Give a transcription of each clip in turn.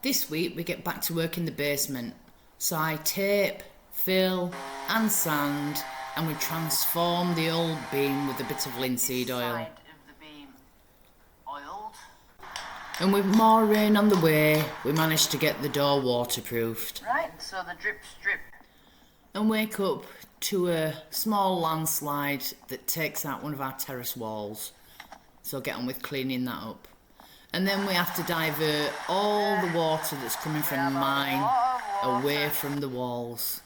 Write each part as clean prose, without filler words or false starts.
This week we get back to work in the basement. So I tape, fill and sand, and we transform the old beam with a bit of linseed oil. And with more rain on the way, we managed to get the door waterproofed. Right, so the drip strip. And wake up to a small landslide that takes out one of our terrace walls. So get on with cleaning that up. And then we have to divert all the water that's coming from the mine away from the walls.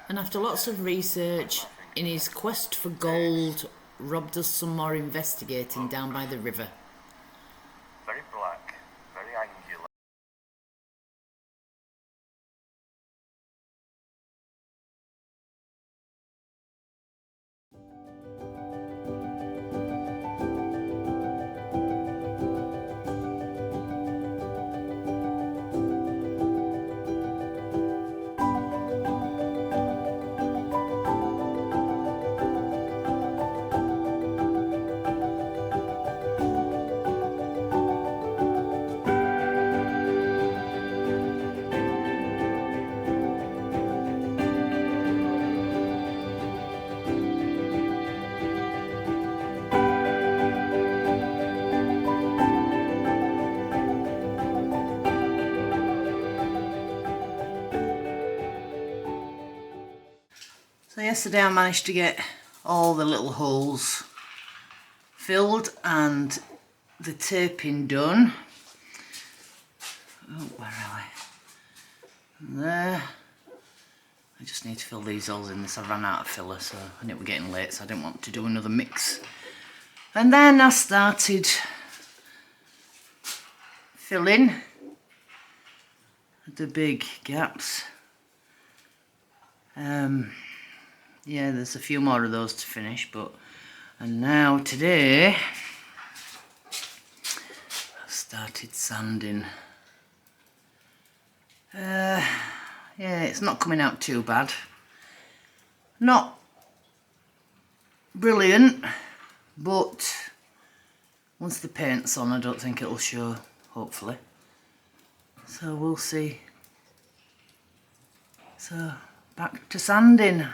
And after lots of research, in his quest for gold, Rob does some more investigating down by the river. Very black, very angular. So yesterday I managed to get all the little holes filled and the taping done. Oh, where are we? There. I just need to fill these holes in this. I ran out of filler, so I knew we were getting late, so I didn't want to do another mix. And then I started filling the big gaps. Yeah, there's a few more of those to finish, and now today I've started sanding. Yeah, it's not coming out too bad. Not brilliant, but once the paint's on, I don't think it'll show, hopefully. So we'll see. So back to sanding.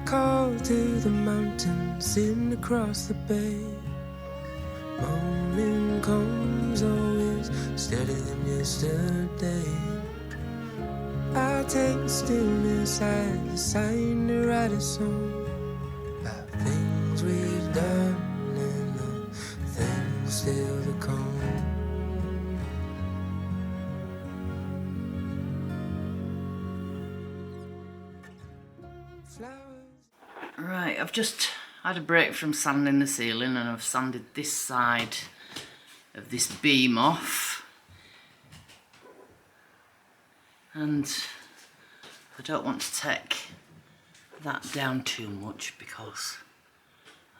Call to the mountains, sitting across the bay. Morning comes always steadier than yesterday. I'll take the stillness as a sign to write a song about things we've done and the things still to come. Right, I've just had a break from sanding the ceiling and I've sanded this side of this beam off. And I don't want to take that down too much because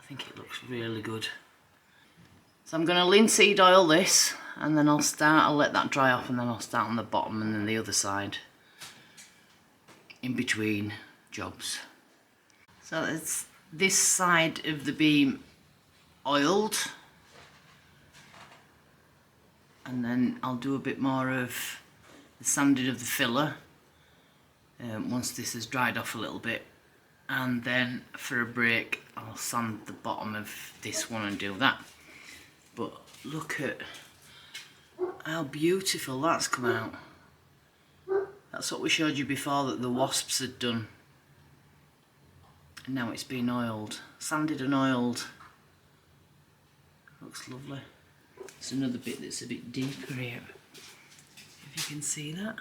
I think it looks really good. So I'm going to linseed oil this and then I'll let that dry off and then I'll start on the bottom and then the other side in between jobs. So it's this side of the beam oiled, and then I'll do a bit more of the sanding of the filler once this has dried off a little bit, and then for a break I'll sand the bottom of this one and do that. But look at how beautiful that's come out. That's what we showed you before that the wasps had done. And now it's been oiled, sanded and oiled. Looks lovely. There's another bit that's a bit deeper here, if you can see that.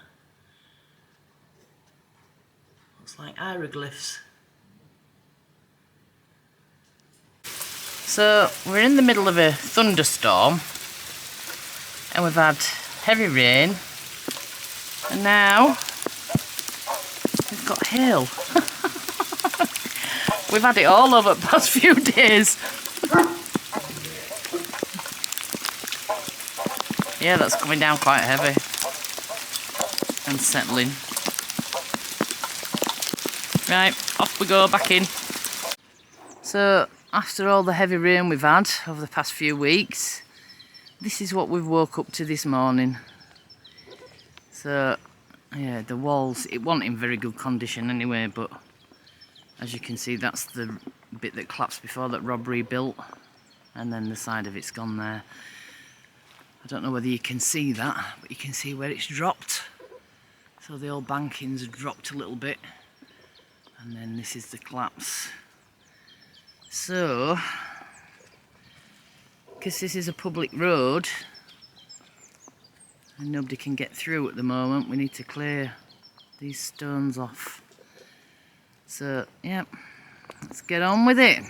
Looks like hieroglyphs. So we're in the middle of a thunderstorm and we've had heavy rain and now we've got hail. We've had it all over the past few days. Yeah, that's coming down quite heavy and settling. Right, off we go, back in. So, after all the heavy rain we've had over the past few weeks, this is what we've woke up to this morning. So, yeah, the walls, it wasn't in very good condition anyway, but as you can see, that's the bit that collapsed before that Rob rebuilt, and then the side of it's gone there. I don't know whether you can see that, but you can see where it's dropped. So the old banking's dropped a little bit, and then this is the collapse. So, because this is a public road and nobody can get through at the moment, we need to clear these stones off. So, yeah, let's get on with it.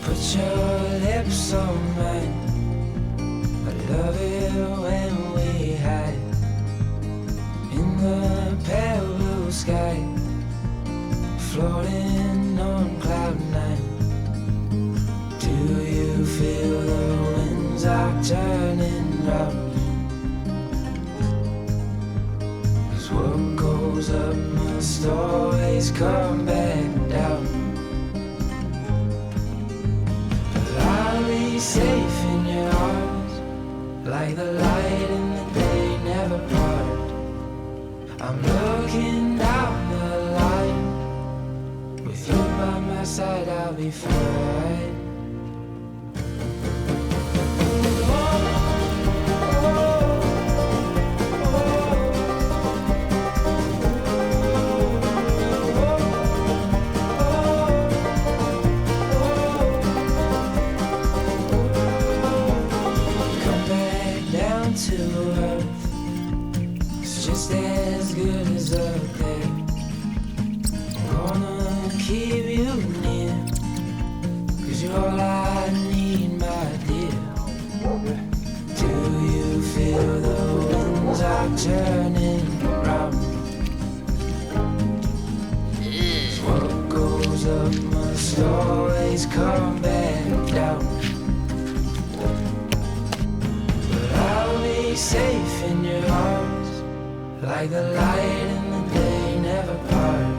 Put your lips on mine. I love it when we hide in the pale blue sky, floating on cloud nine. Do you feel the winds are turning round? 'Cause what goes up must always come back down. Safe in your arms, like the light in the day never part. I'm looking down the line, with you by my side I'll be fine. To earth, it's just as good as up there. I'm gonna keep you near, 'cause you're all I need, my dear. Do you feel the winds are turning round? 'Cause what goes up must always come back down. Safe in your arms, like the light in the day never part.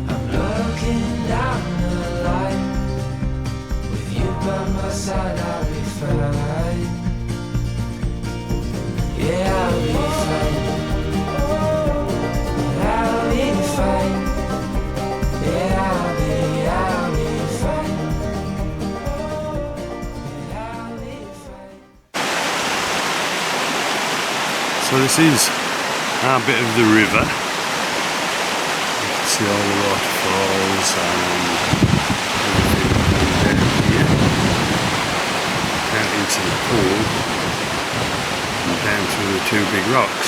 I'm looking down the line, with you by my side I'll be fine. Yeah, I'll be fine. I'll be fine. Yeah, I'll be fine. So this is our bit of the river. You can see all the waterfalls and everything down here. Down into the pool and down through the two big rocks.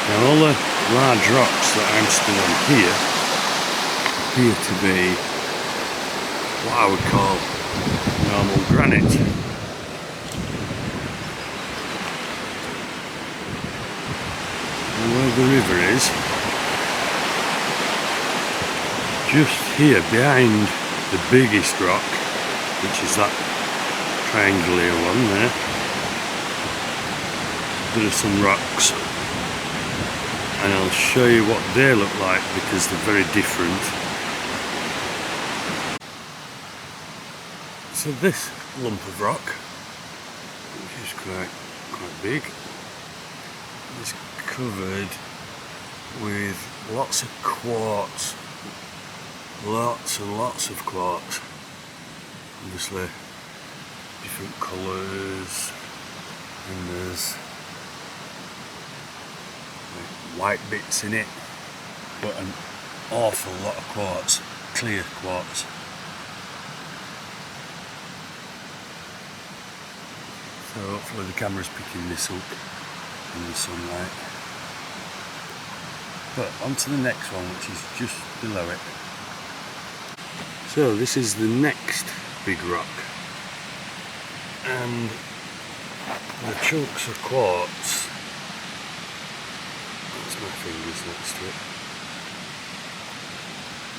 Now all the large rocks that I'm stood on here appear to be what I would call normal granite. Where the river is, just here behind the biggest rock, which is that triangular one there, there are some rocks, and I'll show you what they look like because they're very different. So this lump of rock, which is quite big, is covered with lots of quartz, lots and lots of quartz, obviously different colours, and there's like white bits in it, but awful lot of quartz, clear quartz. So hopefully the camera's picking this up in the sunlight. But on to the next one, which is just below it. So this is the next big rock, and the chunks of quartz, that's my fingers next to it,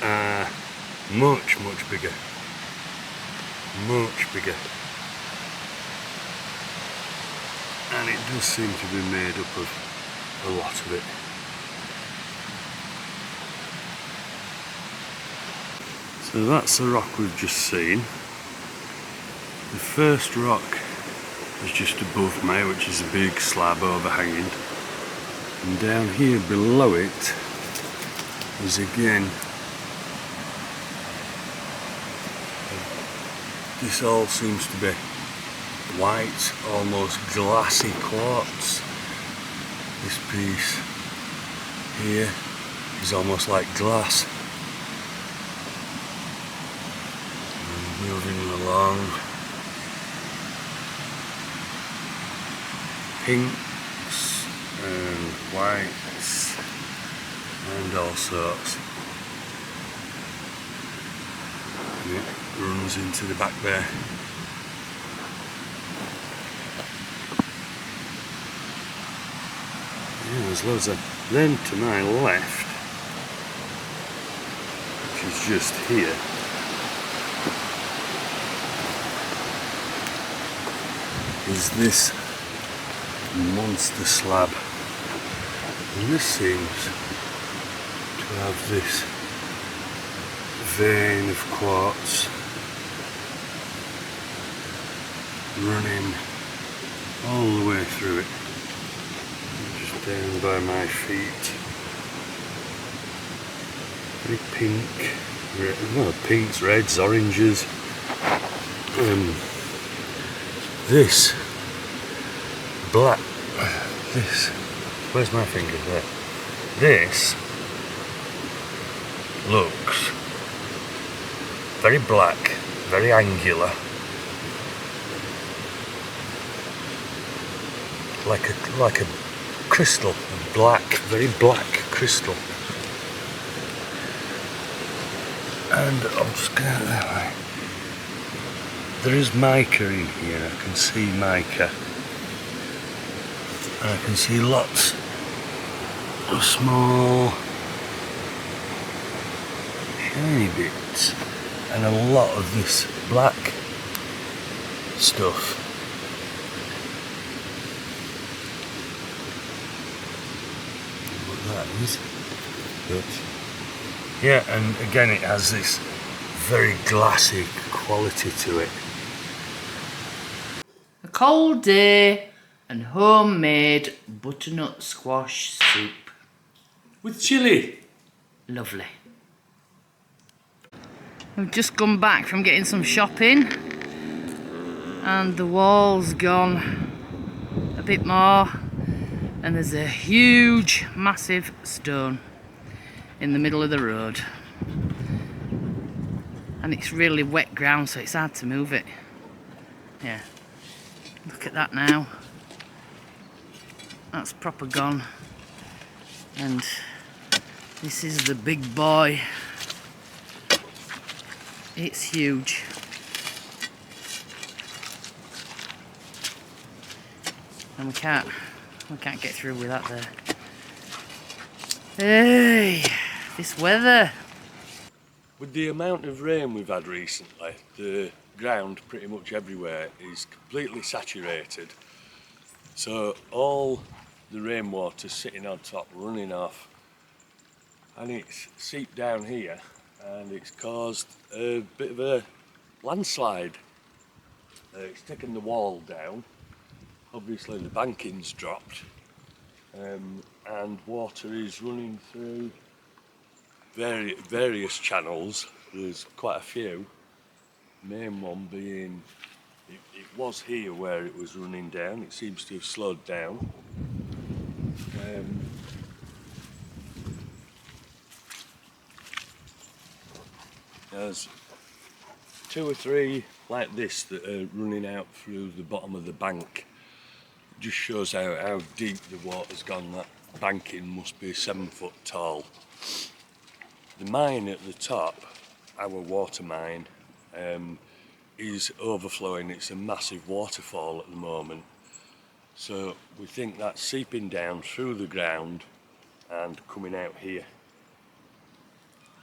are much bigger, much bigger, and it does seem to be made up of a lot of it. So that's the rock we've just seen. The first rock is just above me, which is a big slab overhanging. And down here below it is again, this all seems to be white, almost glassy quartz. This piece here is almost like glass. Moving along, pinks and whites and all sorts, and it runs into the back there. Yeah, there's loads of. Then to my left, which is just here, is this monster slab, and this seems to have this vein of quartz running all the way through it, just down by my feet. Very pink, no, pinks, reds, oranges. This black, this, where's my finger there? This looks very black, very angular, like a crystal, a black, very black crystal. And I'm just going out that way. There is mica in here, I can see mica. And I can see lots of small, shiny bits, and a lot of this black stuff. What that is. But yeah, and again it has this very glassy quality to it. A cold day and homemade butternut squash soup. With chilli. Lovely. We've just come back from getting some shopping and the wall's gone a bit more, and there's a huge massive stone in the middle of the road, and it's really wet ground, so it's hard to move it. Yeah, look at that now, that's proper gone. And this is the big boy. It's huge. And we can't get through with that there. Hey, this weather. With the amount of rain we've had recently, the ground pretty much everywhere is completely saturated. So all the rainwater sitting on top, running off, and it's seeped down here, and it's caused a bit of a landslide. It's taken the wall down. Obviously the banking's dropped, and water is running through various channels. There's quite a few. Main one being, it was here where it was running down. It seems to have slowed down. There's 2 or 3 like this that are running out through the bottom of the bank. It just shows how deep the water's gone. That banking must be 7 foot tall. The mine at the top, our water mine, is overflowing. It's a massive waterfall at the moment. So we think that's seeping down through the ground and coming out here.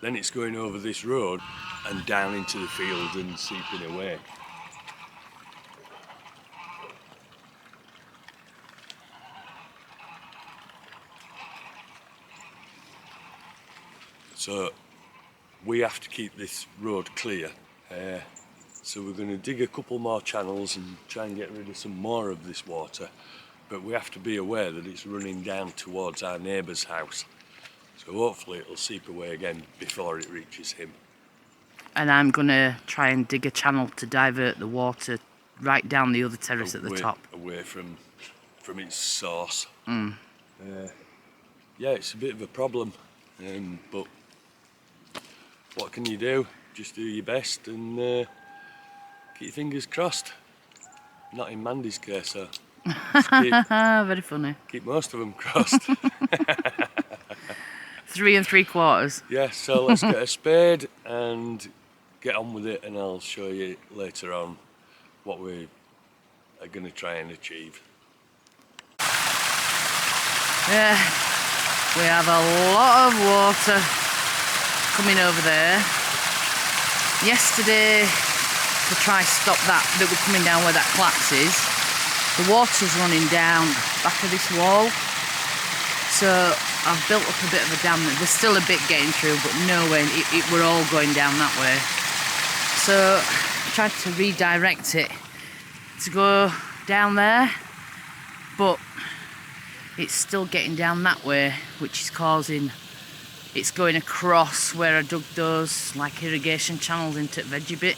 Then it's going over this road and down into the field and seeping away. So we have to keep this road clear. So we're going to dig a couple more channels and try and get rid of some more of this water. But we have to be aware that it's running down towards our neighbour's house. So hopefully it'll seep away again before it reaches him. And I'm going to try and dig a channel to divert the water right down the other terrace at the top. Away from its source. Mm. Yeah, it's a bit of a problem, but what can you do? Just do your best and keep your fingers crossed. Not in Mandy's case, so very funny. Keep most of them crossed. 3 3/4. Yeah, so let's get a spade and get on with it, and I'll show you later on what we are going to try and achieve. Yeah, we have a lot of water coming over there. Yesterday, to try stop that we're coming down where that collapse is, the water's running down back of this wall. So I've built up a bit of a dam. There's still a bit getting through, but no way, we're all going down that way. So I tried to redirect it to go down there, but it's still getting down that way, which is causing, it's going across where I dug those like irrigation channels into the veggie bit.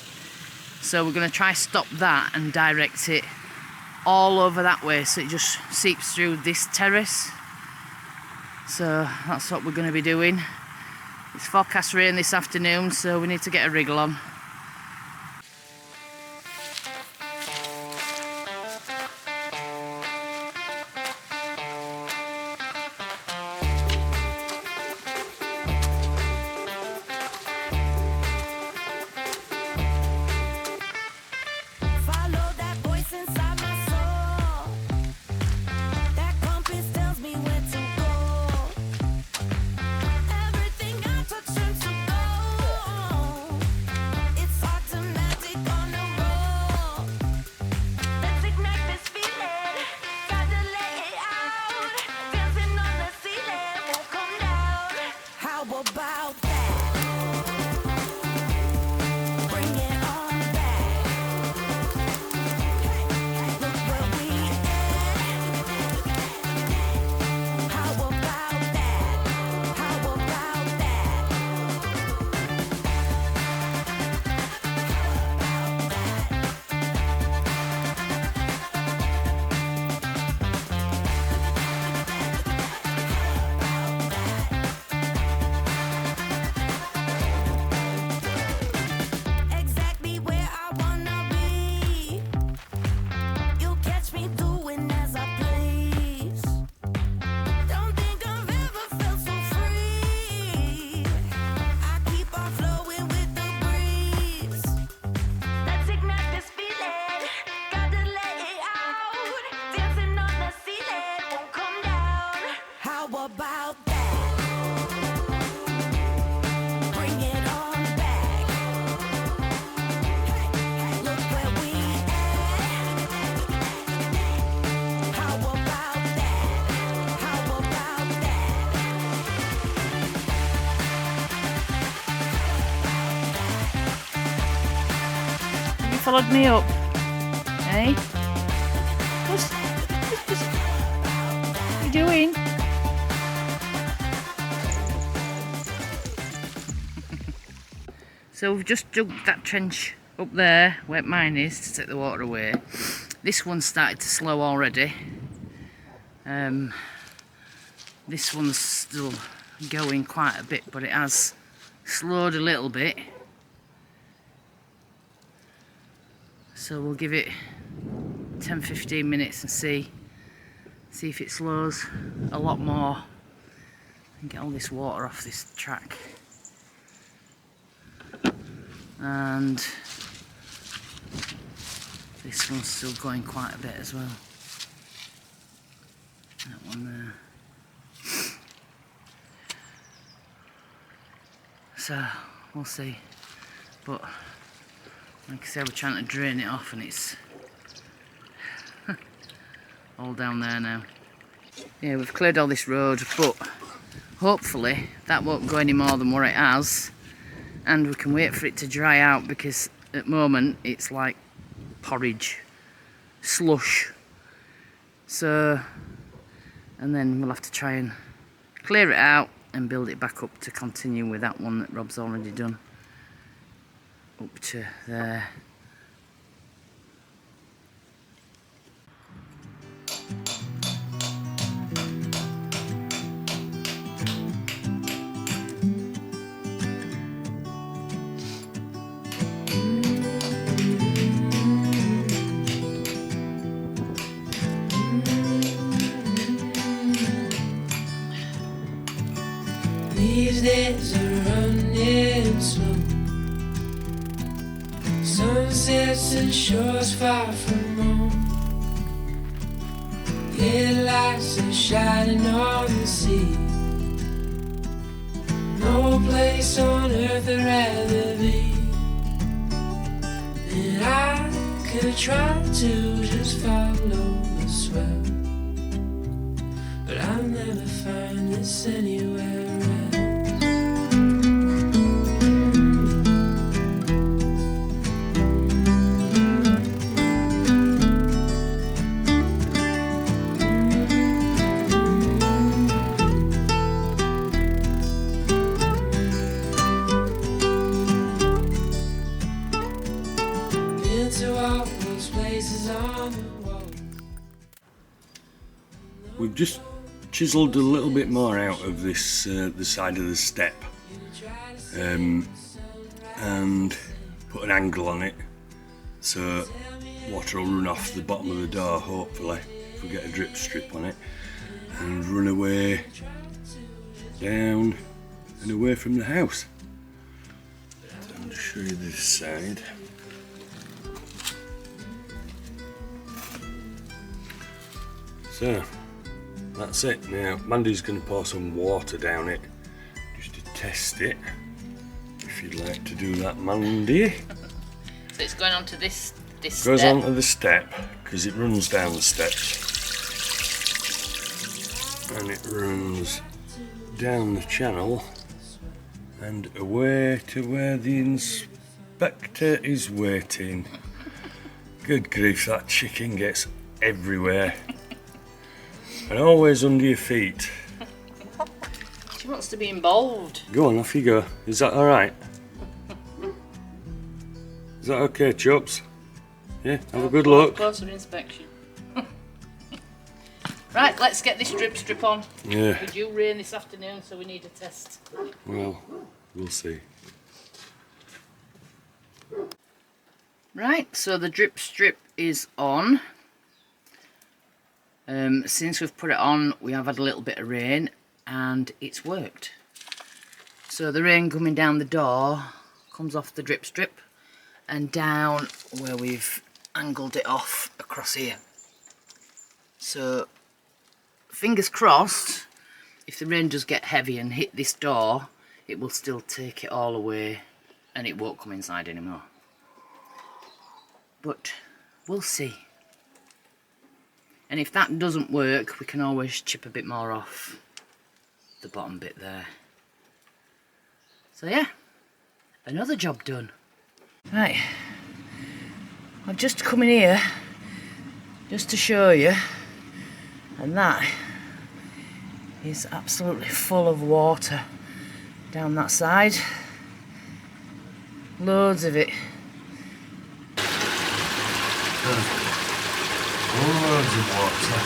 So we're going to try stop that and direct it all over that way so it just seeps through this terrace. So that's what we're going to be doing. It's forecast rain this afternoon, so we need to get a wriggle on. Followed me up, eh? What are you doing? So we've just dug that trench up there where mine is to take the water away. This one's started to slow already. This one's still going quite a bit, but it has slowed a little bit. So we'll give it 10-15 minutes and see if it slows a lot more and get all this water off this track. And this one's still going quite a bit as well. That one there. So we'll see. But like I said, we're trying to drain it off and it's all down there now. Yeah, we've cleared all this road, but hopefully that won't go any more than what it has, and we can wait for it to dry out, because at the moment it's like porridge, slush. So, and then we'll have to try and clear it out and build it back up to continue with that one that Rob's already done up to there. These days are running slow. Sunsets and shores far from home. Headlights are shining on the sea. No place on earth I'd rather be. And I could try to just follow the swell, but I'll never find this anywhere else. We've just chiselled a little bit more out of this, the side of the step, and put an angle on it so water will run off the bottom of the door, hopefully, if we get a drip strip on it, and run away down and away from the house. So I'm going to show you this side. So that's it. Now Mandy's going to pour some water down it just to test it, if you'd like to do that, Mandy. So it's going on to this Goes step. onto the step because it runs down the steps, and it runs down the channel and away to where the inspector is waiting. Good grief, that chicken gets everywhere. And always under your feet. She wants to be involved. Go on, off you go. Is that alright? Is that okay, Chops? Yeah, have a good look. Closer inspection. Right, let's get this drip strip on. Yeah. It's due rain this afternoon, so we need a test. Well, we'll see. Right, so the drip strip is on. Since we've put it on, we have had a little bit of rain and it's worked. So the rain coming down the door comes off the drip strip and down where we've angled it off across here. So fingers crossed, if the rain does get heavy and hit this door, it will still take it all away and it won't come inside anymore. But we'll see. And if that doesn't work, we can always chip a bit more off the bottom bit there. So yeah, another job done. Right, I've just come in here just to show you, and that is absolutely full of water down that side. Loads of it. Loads of water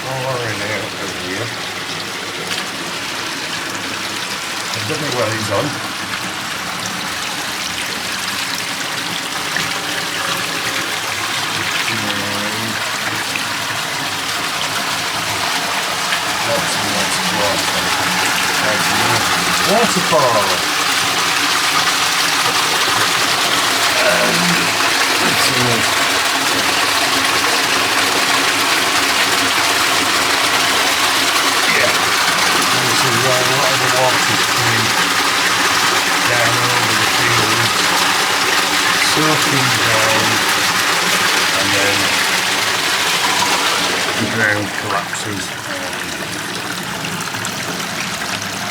pouring out of here. I don't know where he's on. waterfall. This is where a lot of the water's coming down over the fields, soaking down, and then the ground collapses and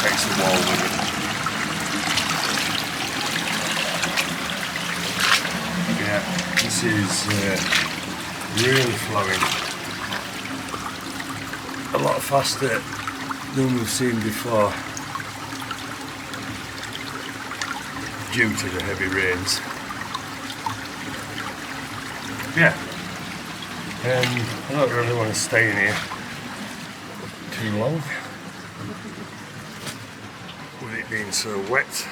takes the wall with it. Yeah, this is really flowing a lot faster than we've seen before due to the heavy rains. Yeah, I don't really want to stay in here too long with it being so wet.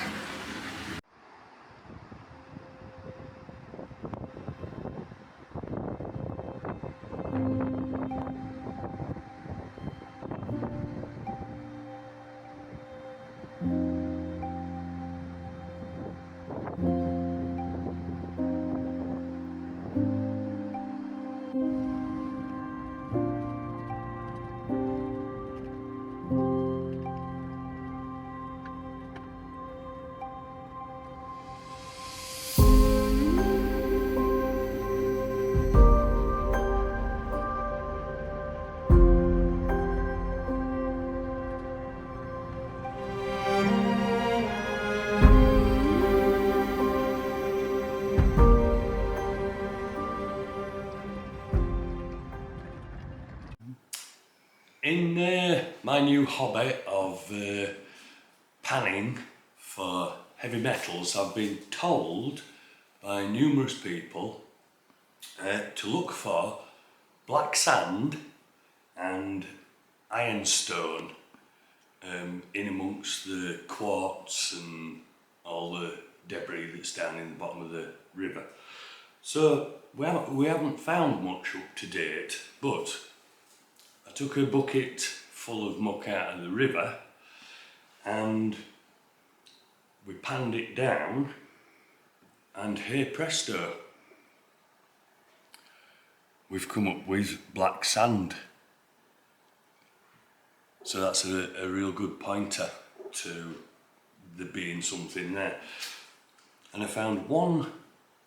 In my new hobby of panning for heavy metals, I've been told by numerous people to look for black sand and ironstone in amongst the quartz and all the debris that's down in the bottom of the river. So we haven't found much up to date, but I took a bucket full of muck out of the river and we panned it down, and hey presto, we've come up with black sand. So that's a real good pointer to there being something there. And I found one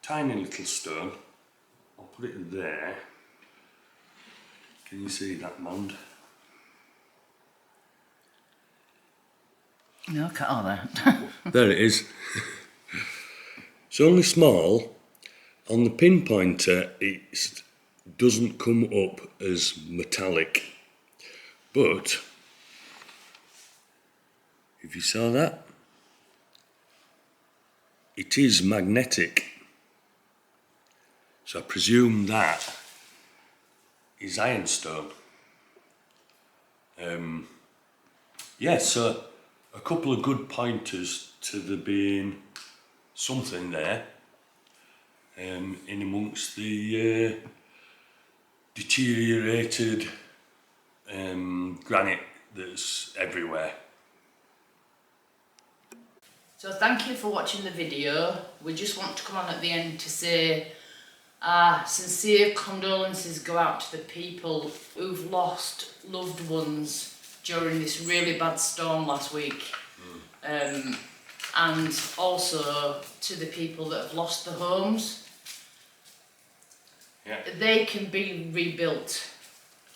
tiny little stone. I'll put it there. Can you see that, Mond? No, oh, there. There it is. It's only small. On the pinpointer, it doesn't come up as metallic. But if you saw that, it is magnetic. So I presume that is ironstone. Yeah, so a couple of good pointers to there being something there in amongst the deteriorated granite that's everywhere. So thank you for watching the video. We just want to come on at the end to say our sincere condolences go out to the people who've lost loved ones during this really bad storm last week. And also to the people that have lost their homes. Yeah. They can be rebuilt.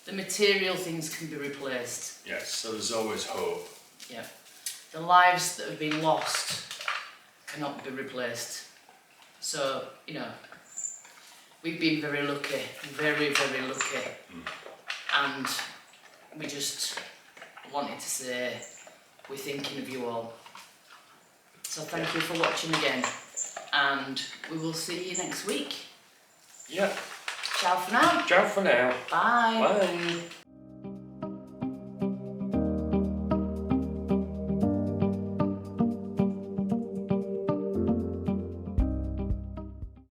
The material things can be replaced. Yes, so there's always hope. Yeah. The lives that have been lost cannot be replaced. So, you know, we've been very lucky, very, very lucky. And we just wanted to say we're thinking of you all. So thank you for watching again, and we will see you next week. Yeah. Ciao for now. Ciao for now. Bye. Bye.